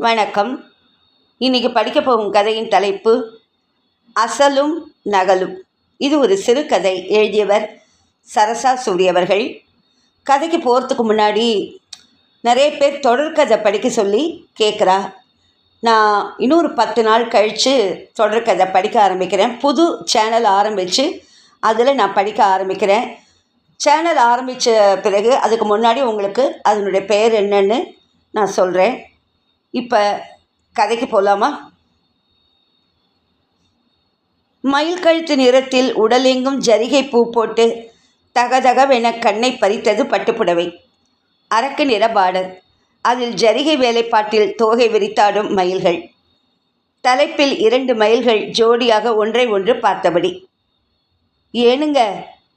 வணக்கம். இன்றைக்கி படிக்க போகும் கதையின் தலைப்பு அசலும் நகலும். இது ஒரு சிறுகதை. எழுதியவர் சரசா சூரிய அவர்கள். கதைக்கு போகிறதுக்கு முன்னாடி நிறைய பேர் தொடர்கதை படிக்க சொல்லி கேட்குறா. நான் இன்னொரு 10 நாள் கழித்து தொடர்கதை படிக்க ஆரம்பிக்கிறேன். புது சேனல் ஆரம்பித்து அதில் நான் படிக்க ஆரம்பிக்கிறேன். சேனல் ஆரம்பித்த பிறகு அதுக்கு முன்னாடி உங்களுக்கு அதனுடைய பெயர் என்னன்னு நான் சொல்கிறேன். இப்போ கதைக்கு போகலாமா? மயில் கழுத்து நிறத்தில் உடலெங்கும் ஜரிகை பூ போட்டு தகதகவென கண்ணை பறித்தது பட்டுப்புடவை. அரக்கு நிற பார்டர், அதில் ஜரிகை வேலைப்பாட்டில் தோகை விரித்தாடும் மயில்கள். தலைப்பில் 2 மயில்கள் ஜோடியாக ஒன்றை ஒன்று பார்த்தபடி. ஏனுங்க,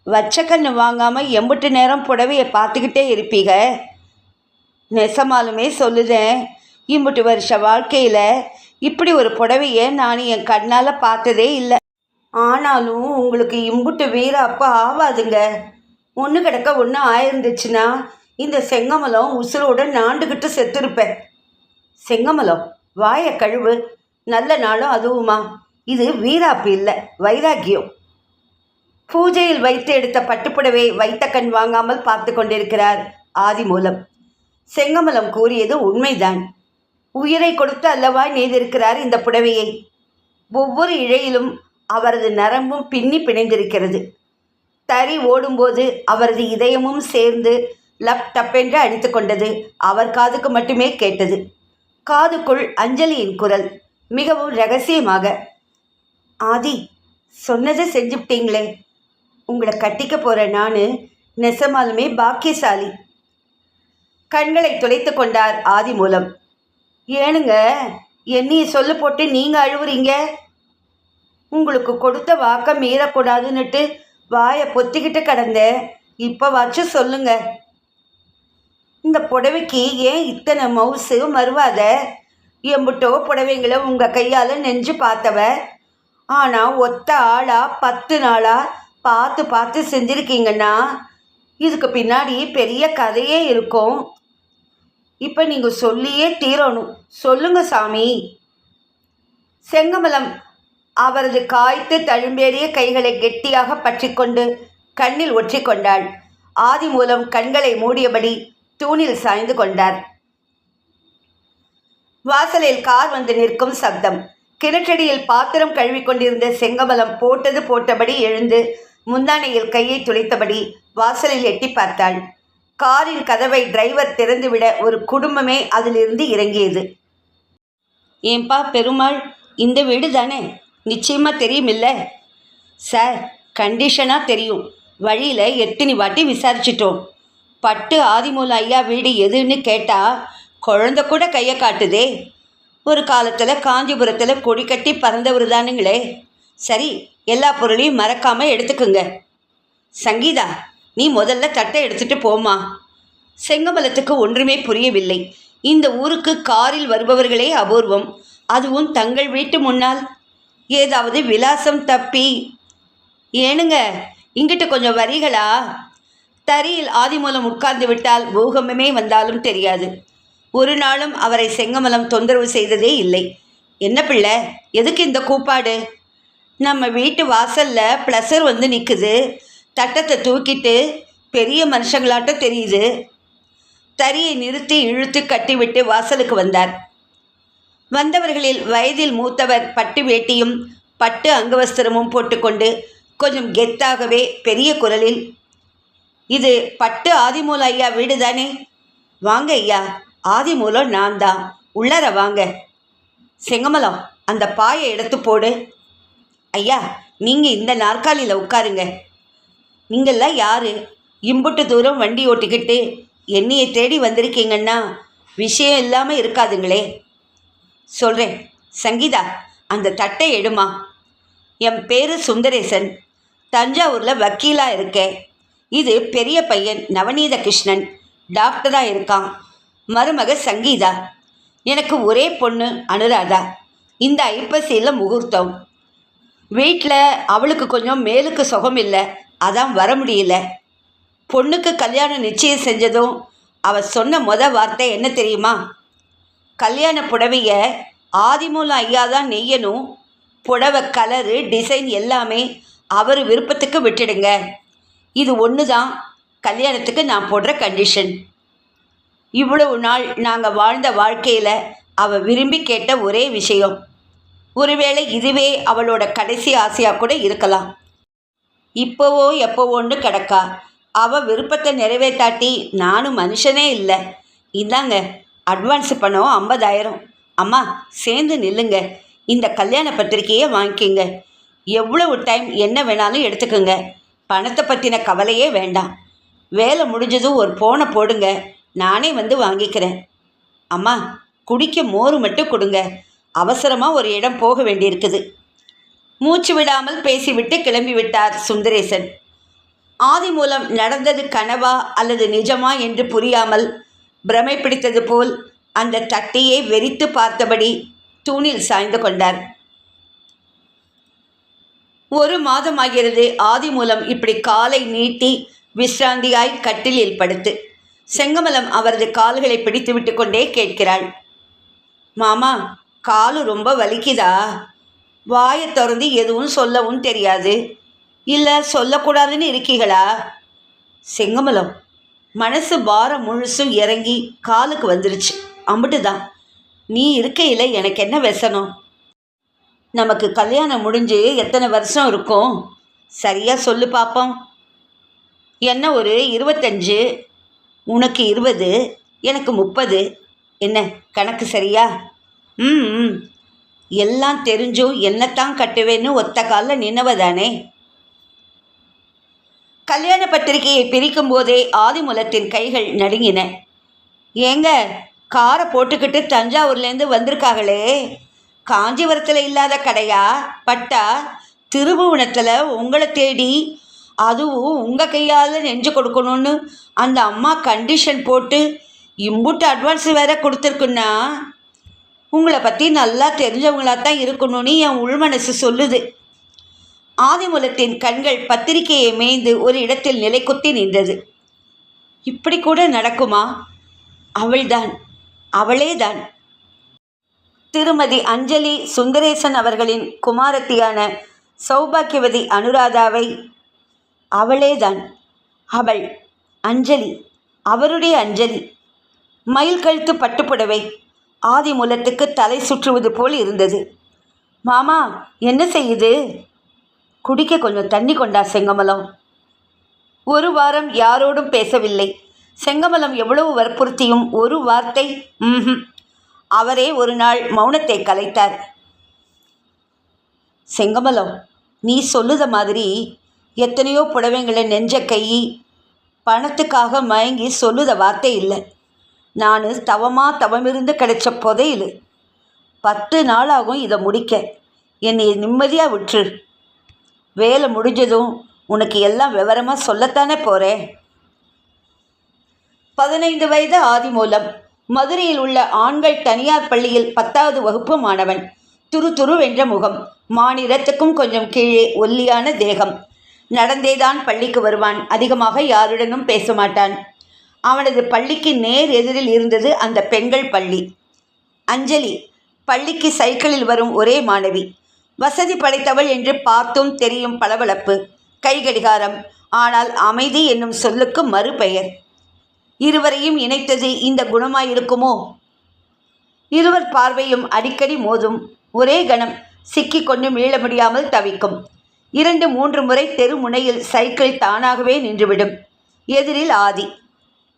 வச்ச கண்ணு வாங்காமல் எம்புட்டு நேரம் புடவையை பார்த்துக்கிட்டே இருப்பீங்க? நெசமாலுமே சொல்லுதேன், இம்புட்டு வருஷ வாழ்க்கையில் இப்படி ஒரு புடவையை நான் என் கண்ணால் பார்த்ததே இல்லை. ஆனாலும் உங்களுக்கு இம்புட்டு வீராப்போ ஆகாதுங்க. ஒன்று கிடக்க ஒன்று ஆயிருந்துச்சுன்னா இந்த செங்கமலம் உசுரோடு நாண்டுக்கிட்டு செத்துருப்பேன். செங்கமலம், வாயை கழுவு. நல்ல நாளும் அதுவுமா? இது வீராப்பு இல்லை, வைராக்கியம். பூஜையில் வைத்து எடுத்த பட்டுப்புடவை வைத்த கண் வாங்காமல் பார்த்து கொண்டிருக்கிறார் ஆதிமூலம். செங்கமலம் கூறியது உண்மைதான். உயிரை கொடுத்து அல்லவா நெய்திருக்கிறார் இந்த புடவையை. ஒவ்வொரு இழையிலும் அவரது நரம்பும் பின்னி பிணைந்திருக்கிறது. தறி ஓடும்போது அவரது இதயமும் சேர்ந்து லப் டப்பென்று அடித்து கொண்டது. அவர் காதுக்கு மட்டுமே கேட்டது. காதுக்குள் அஞ்சலியின் குரல், மிகவும் ரகசியமாக. ஆதி, சொன்னதை செஞ்சுவிட்டீங்களே. உங்களை கட்டிக்க போகிற நான் நெசமாலுமே பாக்கியசாலி. கண்களை துளைத்து கொண்டார் ஆதிமூலம். ஏனுங்க, என்னைய சொல்ல போட்டு நீங்கள் அழுவுறீங்க? உங்களுக்கு கொடுத்த வாக்க மீறக்கூடாதுன்னுட்டு வாயை பொத்திக்கிட்டு கிடந்தேன். இப்போ வச்சு சொல்லுங்க, இந்த புடவைக்கு ஏன் இத்தனை மவுசு மறுவாத? எம்புட்டோ புடவைங்களை உங்கள் கையால் நெஞ்சு பார்த்தவ. ஆனால் ஒத்த ஆளாக 10 நாளாக பார்த்து பார்த்து செஞ்சுருக்கீங்கன்னா இதுக்கு பின்னாடி பெரிய கதையே இருக்கும். இப்போ நீங்கள் சொல்லியே தீரணும். சொல்லுங்க சாமி. செங்கமலம் அவரது காய்த்து தழும்பேறிய கைகளை கெட்டியாக பற்றி கொண்டு கண்ணில் ஒற்றி கொண்டாள். ஆதிமூலம் கண்களை மூடியபடி தூணில் சாய்ந்து கொண்டார். வாசலில் கார் வந்து நிற்கும் சப்தம். கிணற்றடியில் பாத்திரம் கழுவிக்கொண்டிருந்த செங்கமலம் போட்டது போட்டபடி எழுந்து முந்தானையில் கையை துளைத்தபடி வாசலில் எட்டி பார்த்தாள். காரின் கதவை டிரைவர் திறந்துவிட ஒரு குடும்பமே அதிலிருந்து இறங்கியது. ஏன்பா பெருமாள், இந்த வீடு தானே? நிச்சயமாக தெரியுமில்ல? சார், கண்டிஷனாக தெரியும். வழியில் எத்தனை வாட்டி விசாரிச்சிட்டோம். பட்டு ஆதிமூல ஐயா வீடு எதுன்னு கேட்டால் குழந்தை கூட கையை காட்டுதே. ஒரு காலத்தில் காஞ்சிபுரத்தில் கொடி கட்டி பறந்தவர் தானுங்களே. சரி, எல்லா பொருளையும் மறக்காமல் எடுத்துக்குங்க. சங்கீதா, நீ முதல்ல தட்டை எடுத்துகிட்டு போமா. செங்கமலத்துக்கு ஒன்றுமே புரியவில்லை. இந்த ஊருக்கு காரில் வருபவர்களே அபூர்வம். அதுவும் தங்கள் வீட்டு முன்னால். ஏதாவது விலாசம் தப்பி. ஏனுங்க, இங்கிட்டு கொஞ்சம் வரீங்களா? தறியில் ஆதிமூலம் உட்கார்ந்து விட்டால் பூகம்பமே வந்தாலும் தெரியாது. ஒரு நாளும் அவரை செங்கமலம் தொந்தரவு செய்ததே இல்லை. என்ன பிள்ளை, எதுக்கு இந்த கூப்பாடு? நம்ம வீட்டு வாசலில் ப்ளஸர் வந்து நிற்குது. தட்டத்தை தூக்கிட்டு பெரிய மனுஷங்களாட்ட தெரியுது. தறியை நிறுத்தி இழுத்து கட்டிவிட்டு வாசலுக்கு வந்தார். வந்தவர்களில் வயதில் மூத்தவர் பட்டு வேட்டியும் பட்டு அங்கவஸ்திரமும் போட்டுக்கொண்டு கொஞ்சம் கெத்தாகவே பெரிய குரலில், இது பட்டு ஆதிமூல ஐயா வீடு தானே? வாங்க ஐயா, ஆதிமூலம் நான் தான். உள்ளார வாங்க. செங்கமலம், அந்த பாயை எடுத்து போடு. ஐயா, நீங்கள் இந்த நாற்காலியில் உட்காருங்க. நீங்கள்லாம் யார்? இம்புட்டு தூரம் வண்டி ஓட்டிக்கிட்டு என்னையை தேடி வந்திருக்கீங்கன்னா விஷயம் இல்லாமல் இருக்காதுங்களே. சொல்கிறேன். சங்கீதா, அந்த தட்டை எடுமா. என் பேர் சுந்தரேசன். தஞ்சாவூரில் வக்கீலாக இருக்கேன். இது பெரிய பையன் நவநீத கிருஷ்ணன், டாக்டராக இருக்கான். மருமக சங்கீதா. எனக்கு ஒரே பொண்ணு அனுராதா. இந்த ஐப்பசியில் முகூர்த்தம். வீட்டில் அவளுக்கு கொஞ்சம் மேலுக்கு சுகம் இல்லை, அதான் வர முடியல. பொண்ணுக்கு கல்யாணம் நிச்சயம் செஞ்சதும் அவள் சொன்ன வார்த்தை என்ன தெரியுமா? கல்யாண புடவைய ஆதிமூலம் ஐயா தான் நெய்யணும். புடவை கலரு டிசைன் எல்லாமே அவர் விருப்பத்துக்கு விட்டுடுங்க. இது ஒன்று தான் கல்யாணத்துக்கு நான் போடுற கண்டிஷன். இவ்வளவு நாள் நாங்கள் வாழ்ந்த வாழ்க்கையில் அவள் விரும்பி கேட்ட ஒரே விஷயம். ஒருவேளை இதுவே அவளோட கடைசி ஆசையாக கூட இருக்கலாம். இப்போவோ எப்போவோன்னு கிடக்கா. அவள் விருப்பத்தை நிறைவேற்றாட்டி நானும் மனுஷனே இல்லை. இந்தாங்க அட்வான்ஸ் பணம் 50,000. அம்மா சேர்ந்து நில்லுங்க. இந்த கல்யாண பத்திரிக்கையை வாங்கிக்கிங்க. எவ்வளவு டைம் என்ன வேணாலும் எடுத்துக்கோங்க. பணத்தை பற்றின கவலையே வேண்டாம். வேலை முடிஞ்சதும் ஒரு போனை போடுங்க, நானே வந்து வாங்கிக்கிறேன். அம்மா குடிக்க மோர் மட்டும் கொடுங்க. அவசரமாக ஒரு இடம் போக வேண்டியிருக்குது. மூச்சு விடாமல் பேசிவிட்டு கிளம்பிவிட்டார் சுந்தரேசன். ஆதிமூலம் நடந்தது கனவா அல்லது நிஜமா என்று புரியாமல் பிரமை பிடித்தது போல் அந்த தட்டையை வெறித்து பார்த்தபடி தூணில் சாய்ந்து கொண்டார். 1 மாதமாகிறது ஆதிமூலம் இப்படி காலை நீட்டி விசிராந்தியாய் கட்டிலில் படுத்து. செங்கமலம் அவரது கால்களை பிடித்து விட்டு கொண்டே கேட்கிறாள், மாமா காலு ரொம்ப வலிக்குதா? வாயை திறந்து எதுவும் சொல்லவும் தெரியாது. இல்லை சொல்லக்கூடாதுன்னு இருக்கீங்களா? செங்கமலம் மனசு பாரம் முழுசும் இறங்கி காலுக்கு வந்துருச்சு. அம்பிட்டுதான். நீ இருக்கையில் எனக்கு என்ன व्यசனம்? நமக்கு கல்யாணம் முடிஞ்சு எத்தனை வருஷம் இருக்கும்? சரியாக சொல்லு பார்ப்போம். என்ன ஒரு 25, உனக்கு 20, எனக்கு 30. என்ன கணக்கு சரியா? ம் எல்லாம் தெரிஞ்சும் என்னத்தான் கட்டுவேன்னு ஒத்த காலில் நின்னவதானே. கல்யாண பத்திரிகையை பிரிக்கும் போதே ஆதிமூலத்தின் கைகள் நடுங்கின. ஏங்க காரை போட்டுக்கிட்டு தஞ்சாவூர்லேருந்து வந்திருக்காங்களே, காஞ்சிபுரத்தில் இல்லாத கடையா? பட்டா திருபுவனத்தில் உங்களை தேடி, அதுவும் உங்கள் கையால் நெஞ்சு கொடுக்கணும்னு அந்த அம்மா கண்டிஷன் போட்டு இம்புட்டு அட்வான்ஸ் வேற கொடுத்துருக்குன்னா உங்களை பற்றி நல்லா தெரிஞ்சவங்களாக தான் இருக்கணும்னு என் உள்மனசு சொல்லுது. ஆதிமூலத்தின் கண்கள் பத்திரிகையை மேய்ந்து ஒரு இடத்தில் நிலைக்குத்தி நின்றது. இப்படி கூட நடக்குமா? அவள்தான், அவளேதான் திருமதி அஞ்சலி சுந்தரேசன் அவர்களின் குமாரத்தியான சௌபாக்கியவதி அனுராதாவை. அவளேதான் அவள், அஞ்சலி, அவருடைய அஞ்சலி. மயில் கழுத்து பட்டுப்புடவை ஆதிமூலத்துக்கு தலை சுற்றுவது போல் இருந்தது. மாமா என்ன செய்யுது? குடிக்க கொஞ்சம் தண்ணி கொண்டா செங்கமலம். 1 வாரம் யாரோடும் பேசவில்லை. செங்கமலம் எவ்வளவு வற்புறுத்தியும் ஒரு வார்த்தை அவரே ஒரு நாள் மௌனத்தை கலைத்தார். செங்கமலம், நீ சொல்லுத மாதிரி எத்தனையோ புடவைங்களை நெஞ்ச கையி பணத்துக்காக மயங்கி சொல்லுத வார்த்தை இல்லை. நான் தவமிருந்து கிடைச்ச புதையல். 10 நாளாகும் இதை முடிக்க. என்னை நிம்மதியாக விட்டுரு. வேலை முடிஞ்சதும் உனக்கு எல்லாம் விவரமாக சொல்லத்தானே போகிறேன். 15 வயது ஆதிமூலம் மதுரையில் உள்ள ஆண்கள் தனியார் பள்ளியில் 10வது வகுப்பு மாணவன். துருதுருவென்ற முகம், மாநிலத்துக்கும் கொஞ்சம் கீழே ஒல்லியான தேகம். நடந்தேதான் பள்ளிக்கு வருவான். அதிகமாக யாருடனும் பேச மாட்டான். அவனது பள்ளிக்கு நேர் எதிரில் இருந்தது அந்த பெண்கள் பள்ளி. அஞ்சலி பள்ளிக்கு சைக்கிளில் வரும் ஒரே மாணவி. வசதி படைத்தவள் என்று பார்த்தும் தெரியும் பளபளப்பு, கைகடிகாரம். ஆனால் அமைதி என்னும் சொல்லுக்கு மறுபெயர். இருவரையும் இணைத்தது இந்த குணமாயிருக்குமோ? இருவர் பார்வையும் அடிக்கடி மோதும். ஒரே கணம் சிக்கிக்கொண்டு மீள முடியாமல் தவிக்கும். 2-3 முறை தெரு முனையில் சைக்கிள் தானாகவே நின்றுவிடும். எதிரில் ஆதி.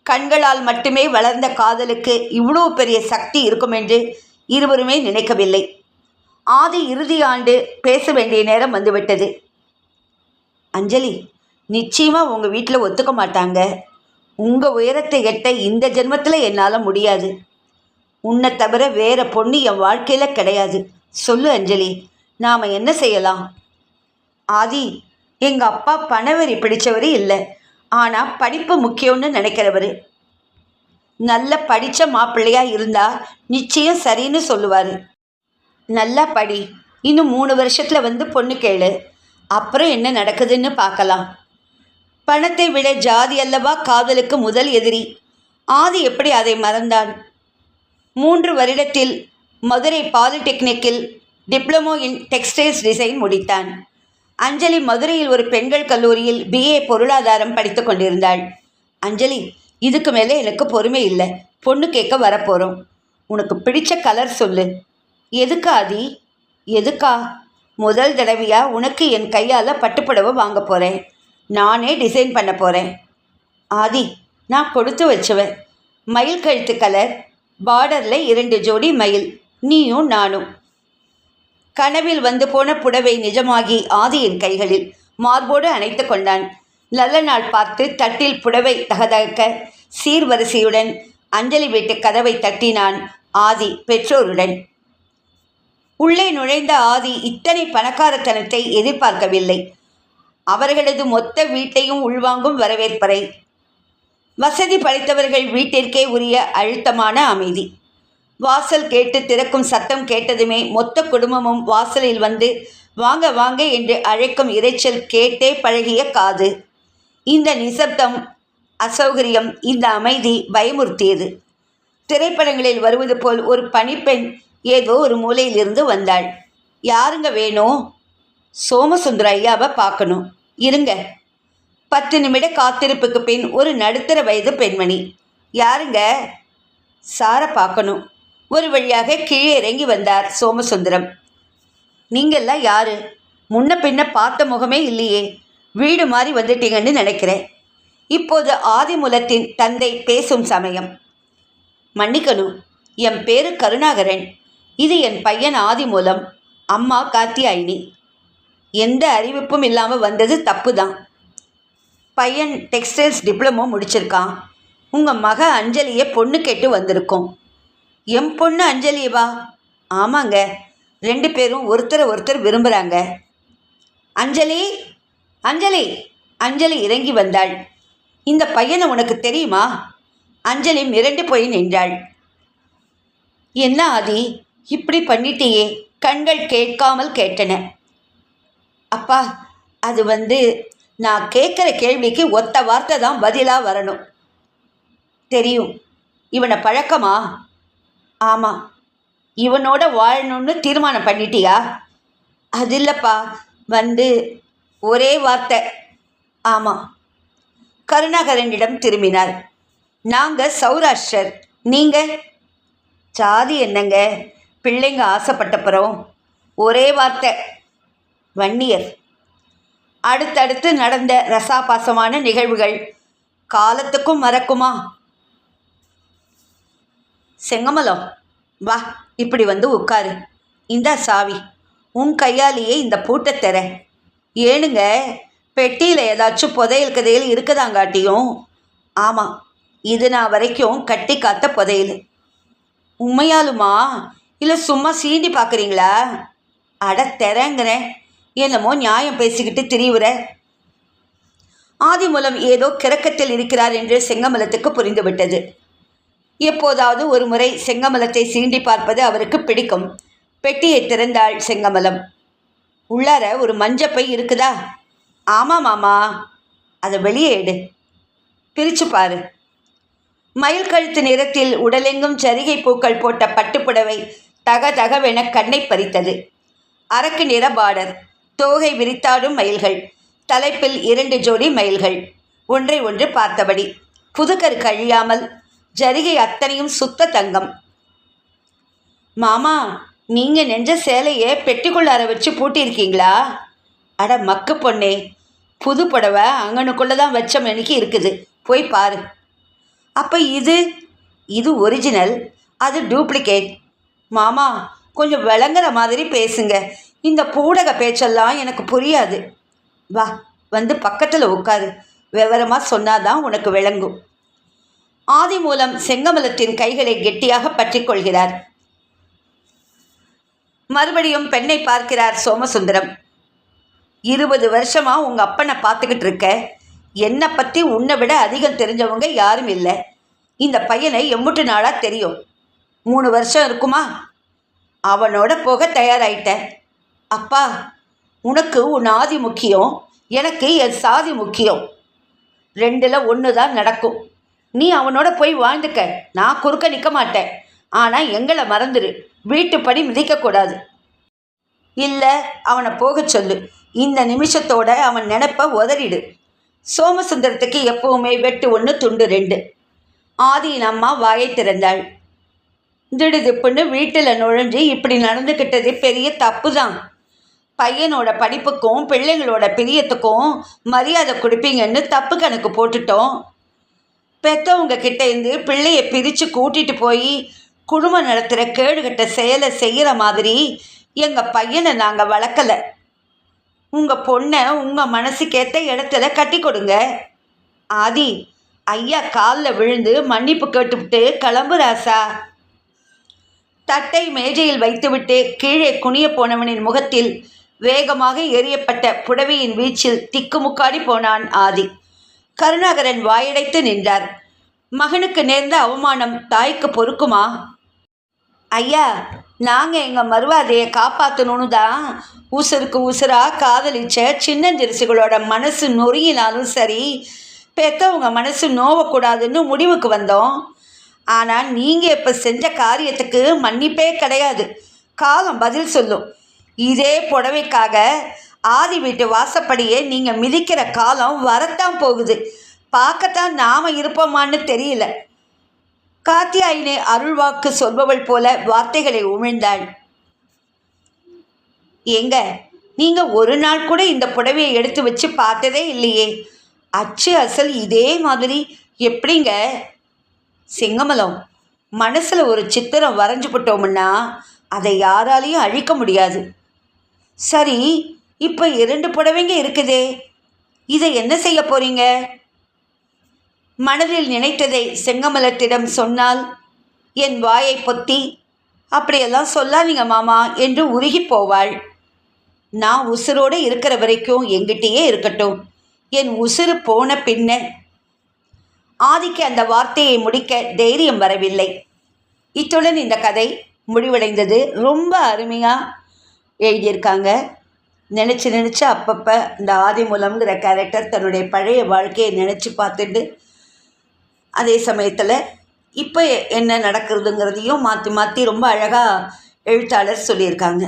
கண்களால் மட்டுமே வளர்ந்த காதலுக்கு இவ்வளோ பெரிய சக்தி இருக்கும் என்று இருவருமே நினைக்கவில்லை. ஆதி இறுதி ஆண்டு பேச வேண்டிய நேரம் வந்துவிட்டது. அஞ்சலி, நிச்சயமாக உங்கள் வீட்டில் ஒத்துக்க மாட்டாங்க. உங்கள் உயரத்தை எட்ட இந்த ஜென்மத்தில் என்னால் முடியாது. உன்னை தவிர வேற பொண்ணு என் வாழ்க்கையில் கிடையாது. சொல்லு அஞ்சலி, நாம் என்ன செய்யலாம்? ஆதி, எங்கள் அப்பா பணவெறி பிடிச்சவர் இல்லை. ஆனால் படிப்பு முக்கியம்னு நினைக்கிறவர். நல்ல படித்த மாப்பிள்ளையாக இருந்தால் நிச்சயம் சரின்னு சொல்லுவார். நல்லா படி, இன்னும் 3 வருஷத்தில் வந்து பொண்ணு கேளு. அப்புறம் என்ன நடக்குதுன்னு பார்க்கலாம். பணத்தை விட ஜாதி அல்லவா காதலுக்கு முதல் எதிரி. ஆதி எப்படி அதை மறந்தான்? 3 வருடத்தில் மதுரை பாலிடெக்னிக்கில் டிப்ளமோ இன் டெக்ஸ்டைல்ஸ் டிசைன் முடித்தான். அஞ்சலி மதுரையில் ஒரு பெண்கள் கல்லூரியில் BA பொருளாதாரம் படித்து கொண்டிருந்தாள். அஞ்சலி, இதுக்கு மேலே எனக்கு பொறுமை இல்லை. பொண்ணு கேட்க வரப்போகிறோம். உனக்கு பிடிச்ச கலர் சொல்லு. எதுக்கா ஆதி? எதுக்கா? முதல் தடவையா உனக்கு என் கையால் பட்டுப்புடவை வாங்க போகிறேன். நானே டிசைன் பண்ண போகிறேன். ஆதி, நான் கொடுத்து வச்சுவேன். மயில் கழுத்து கலர், பார்டரில் 2 ஜோடி மயில், நீயும் நானும். கனவில் வந்து போன புடவை நிஜமாகி ஆதியின் கைகளில் மார்போடு அணைத்து கொண்டான். நல்ல நாள் பார்த்து தட்டில் புடவை தகதக சீர்வரிசையுடன் அஞ்சலி வீட்டு கதவை தட்டினான் ஆதி பெற்றோருடன். உள்ளே நுழைந்த ஆதி இத்தனை பணக்காரத்தனத்தை எதிர்பார்க்கவில்லை. அவர்களது மொத்த வீட்டையும் உள்வாங்கும் வரவேற்பறை. வசதி படைத்தவர்கள் வீட்டிற்கே உரிய அழுத்தமான அமைதி. வாசல் கேட்டு திறக்கும் சத்தம் கேட்டதுமே மொத்த குடும்பமும் வாசலில் வந்து வாங்க வாங்க என்று அழைக்கும் இரைச்சல் கேட்டே பழகிய காது. இந்த நிசப்தம், அசௌகரியம், இந்த அமைதி பயமுறுத்தியது. திரைப்படங்களில் வருவது போல் ஒரு பணிப்பெண் ஏதோ ஒரு மூலையிலிருந்து வந்தாள். யாருங்க வேணும்? சோமசுந்தர ஐயாவை பார்க்கணும். இருங்க. 10 நிமிட காத்திருப்புக்கு பின் ஒரு நடுத்தர வயது பெண்மணி. யாருங்க? சாரை பார்க்கணும். ஒரு வழியாக கீழே இறங்கி வந்தார் சோமசுந்தரம். நீங்கள்லாம் யாரு? முன்ன பின்ன பார்த்த முகமே இல்லையே. வீடு மாதிரி வந்துட்டீங்கன்னு நினைக்கிறேன். இப்போது ஆதிமூலத்தின் தந்தை பேசும் சமயம். மன்னிக்கணும், என் பேரு கருணாகரன். இது என் பையன் ஆதிமூலம், அம்மா காத்தியாயினி. எந்த அறிவிப்பும் இல்லாமல் வந்தது தப்பு தான். பையன் டெக்ஸ்டைல்ஸ் டிப்ளமோ முடிச்சிருக்கான். உங்கள் மக அஞ்சலியை பொண்ணு கேட்டு வந்திருக்கோம். என் பொண்ணு அஞ்சலியவா? ஆமாங்க, 2 பேரும் ஒருத்தர் விரும்புகிறாங்க. அஞ்சலி, அஞ்சலி. அஞ்சலி இறங்கி வந்தாள். இந்த பையனை உனக்கு தெரியுமா? அஞ்சலி மிரண்டு போய் நின்றாள். என்ன ஆதி, இப்படி பண்ணிட்டியே? கண்கள் கேட்காமல் கேட்டன. அப்பா, அது நான் கேட்குற கேள்விக்கு ஒத்த வார்த்தை தான் பதிலாக வரணும். தெரியும். இவனை பழக்கமா? ஆமாம். இவனோட வாழணும்னு தீர்மானம் பண்ணிட்டியா? அது இல்லைப்பா, ஒரே வார்த்தை. ஆமாம். கருணாகரனிடம் திரும்பினார். நாங்கள் சௌராஷ்டிரர், நீங்கள்? சாதி என்னங்க, பிள்ளைங்க ஆசைப்பட்டப்புறம் ஒரே வார்த்தை, வன்னியர். அடுத்தடுத்து நடந்த ரசாபாசமான நிகழ்வுகள் காலத்துக்கும் மறக்குமா? செங்கமலம், வா, இப்படி வந்து உட்காரு. இந்த சாவி, உன் கையாலேயே இந்த பூட்டை தர. ஏனுங்க, பெட்டியில் ஏதாச்சும் புதையல் கதையில் இருக்குதாங்காட்டியும்? ஆமாம், இது நான் வரைக்கும் கட்டி காத்த புதையல். உண்மையாலுமா இல்லை சும்மா சீண்டி பார்க்குறீங்களா? அட தெரங்கிறேன், என்னமோ நியாயம் பேசிக்கிட்டு திரிவுற. ஆதிமூலம் ஏதோ கிறக்கத்தில் இருக்கிறார் என்று செங்கமலத்துக்கு புரிந்துவிட்டது. எப்போதாவது ஒரு முறை செங்கமலத்தை சீண்டி பார்ப்பது அவருக்கு பிடிக்கும். பெட்டியை திறந்தாள் செங்கமலம். உள்ளார ஒரு மஞ்சப்பை இருக்குதா? ஆமாம் மாமா. அதை வெளியே எடு, பிரிச்சு பாரு. மயில் கழுத்து நிறத்தில் உடலெங்கும் சரிகை பூக்கள் போட்ட பட்டுப்புடவை தக தகவென கண்ணை பறித்தது. அரக்கு நிற பார்டர், தோகை விரித்தாடும் மயில்கள், தலைப்பில் 2 ஜோடி மயில்கள் ஒன்றை ஒன்று பார்த்தபடி, புதுக்கரு கழியாமல், ஜரிகை அத்தனையும் சுத்த தங்கம். மாமா, நீங்கள் நெஞ்ச சேலையை பெட்டிக்குள்ளார வச்சு பூட்டியிருக்கீங்களா? அட மக்கு பொண்ணே, புது புடவை அங்கனுக்குள்ளே தான் வச்ச மணிக்கு இருக்குது, போய் பாரு. அப்போ இது ஒரிஜினல், அது டூப்ளிகேட். மாமா, கொஞ்சம் விளங்குற மாதிரி பேசுங்க. இந்த பூடக பேச்செல்லாம் எனக்கு புரியாது. வா, பக்கத்தில் உட்காரு. விவரமாக சொன்னாதான் உனக்கு விளங்கும். ஆதிமூலம் செங்கமலத்தின் கைகளை கெட்டியாக பற்றி கொள்கிறார். மறுபடியும் பெண்ணை பார்க்கிறார் சோமசுந்தரம். 20 வருஷமாக உங்கள் அப்பனை பார்த்துக்கிட்டு இருக்க. என்னை பற்றி உன்னை விட அதிகம் தெரிஞ்சவங்க யாரும் இல்லை. இந்த பையனை எம்புட்டு நாளாக தெரியும்? 3 வருஷம் இருக்குமா? அவனோட போக தயாராயிட்டேன். அப்பா, உனக்கு உன் ஆதி முக்கியம், எனக்கு என் சாதி முக்கியம். 2ல் 1 தான் நடக்கும். நீ அவனோட போய் வாழ்ந்துக்க, நான் குறுக்க நிற்க மாட்டேன். ஆனால் எங்களை மறந்துடு, வீட்டுப்படி மிதிக்கக்கூடாது. இல்லை, அவனை போகச் சொல்லு. இந்த நிமிஷத்தோட அவன் நினைப்ப உதறிடு. சோமசுந்தரத்துக்கு எப்பவுமே வெட்டு 1 துண்டு 2. ஆதியின் அம்மா வாயை திறந்தாள். திடுதிப்புன்னு வீட்டில் நுழைஞ்சு இப்படி நடந்துக்கிட்டது பெரிய தப்பு தான். பையனோட படிப்புக்கும் பிள்ளைங்களோட பிரியத்துக்கும் மரியாதை கொடுப்பீங்கன்னு தப்பு கணக்கு போட்டுட்டோம். பெற்றவங்க கிட்ட இருந்து பிள்ளையை பிரித்து கூட்டிகிட்டு போய் குடும்பம் நடத்துகிற கேடுகட்ட செயலை செய்கிற மாதிரி எங்கள் பையனை நாங்கள் வளர்க்கலை. உங்கள் பொண்ணை உங்கள் மனசுக்கேற்ற இடத்துல கட்டி கொடுங்க. ஆதி, ஐயா காலில் விழுந்து மன்னிப்பு கேட்டுவிட்டு கிளம்பு ராசா. தட்டை மேஜையில் வைத்துவிட்டு கீழே குனிய போனவனின் முகத்தில் வேகமாக எரியப்பட்ட புடவையின் வீச்சில் திக்குமுக்காடி போனான் ஆதி. கருணாகரன் வாயடைத்து நின்றார். மகனுக்கு நேர்ந்த அவமானம் தாய்க்கு பொறுக்குமா? ஐயா, நாங்கள் எங்கள் மறுவாதையை காப்பாற்றணுன்னு தான் உசுருக்கு உசுராக காதலிச்ச சின்னஞ்சிறுசுகளோட மனசு நொறுங்கினாலும் சரி, பெற்றவங்க மனசு நோவக்கூடாதுன்னு முடிவுக்கு வந்தோம். ஆனால் நீங்கள் இப்போ செஞ்ச காரியத்துக்கு மன்னிப்பே கிடையாது. காலம் பதில் சொல்லும். இதே புடவைக்காக ஆதி வீட்டு வாசப்படியே நீங்கள் மிதிக்கிற காலம் வரத்தான் போகுது. பார்க்கத்தான் நாம் இருப்போமான்னு தெரியல. காத்தியாயினி அருள்வாக்கு சொல்பவள் போல வார்த்தைகளை உமிழ்ந்தாள். ஏங்க, நீங்கள் ஒரு நாள் கூட இந்த புடவையை எடுத்து வச்சு பார்த்ததே இல்லையே. அச்சு அசல் இதே மாதிரி எப்படிங்க? செங்கமலம், மனசில் ஒரு சித்திரம் வரைஞ்சு போட்டோம்னா அதை யாராலையும் அழிக்க முடியாது. சரி, இப்போ 2 புடவைங்க இருக்குதே, இதை என்ன செய்ய போறீங்க? மனதில் நினைத்ததை செங்கமலத்திடம் சொன்னால் என் வாயை பொத்தி அப்படியெல்லாம் சொல்லாதீங்க மாமா என்று உருகி போவாள். நான் உசுரோடு இருக்கிற வரைக்கும் எங்கிட்டேயே இருக்கட்டும். என் உசுறு போன பின்ன. ஆதிக்கு அந்த வார்த்தையை முடிக்க தைரியம் வரவில்லை. இத்துடன் இந்த கதை முடிவடைந்தது. ரொம்ப அருமையாக எழுதியிருக்காங்க. நினச்சி அப்பப்போ இந்த ஆதிமூலம்ங்கிற கேரக்டர் தன்னுடைய பழைய வாழ்க்கையை நினச்சி பார்த்துட்டு அதே சமயத்தில் இப்போ என்ன நடக்கிறதுங்கிறதையும் மாற்றி மாற்றி ரொம்ப அழகாக எழுத்தாளர் சொல்லியிருக்காங்க.